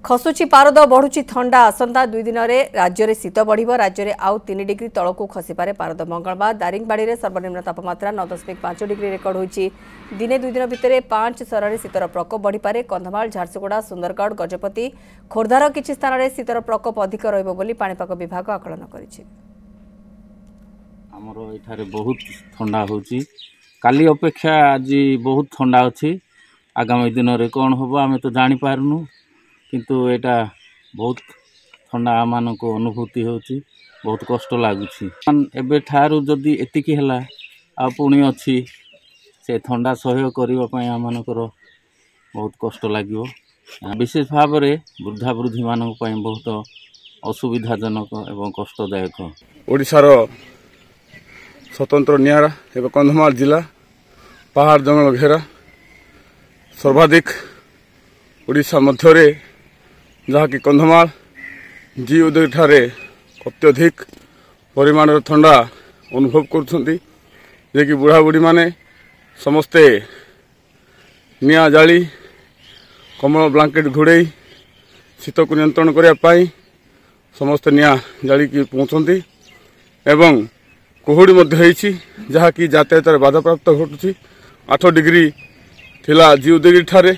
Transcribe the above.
खसुची पारद बढ़ुची थंडा आसंता 2 दिन में राज्य में शीत बढ़ राज्य में आउ 3 डिग्री तलक खसीपे पारद मंगलवार दारिंगबाड़ी में सर्वनिम्न तापमात्रा 9.5 डिग्री रेकर्ड होती दिने 2 दिन भितर 5 सहर शीतर प्रकोप बढ़ीपे कंधमाल झारसुगुड़ा सुंदरगढ़ गजपति खोर्धार किछि स्थान में शीतर प्रकोप अधिक रहिबो विभाग आकलन करिछि। हमरो एठारे बहुत ठंडा होची काली अपेक्षा आज बहुत ठंडा अच्छी आगामी दिन में कौन हम आम तो जानी पारनु किंतु एटा बहुत ठंडा आम को अनुभूति होची बहुत कष्ट लगुच एबे ठारू जदि एतिकी हैला आ पुणी अच्छी से ठंडा सहयोग करने आमकर बहुत कष्ट लगे विशेष भाव में वृद्धा वृद्धि मान बहुत असुविधाजनक एवं कष्टदायक। ओडिशार स्वतंत्र नियारा एवं कंधमाल जिला पहाड़ जंगल घेरा सर्वाधिक ओडिशा मध्य जहाँकि कंधमाल जी उदय ठारे अत्यधिक परिमाण ठंडा अनुभव करुँच बुढ़ा बुढ़ी माने समस्ते निया जाली कमल ब्लांकेट घोड़े शीत को नियंत्रण करने समस्ते निया जाली की पहुँचती एवं कुहुड़ी जहाँकि यातायात बाधा प्राप्त घटुची 8 डिग्री थिला जी उदयगिरी ठारे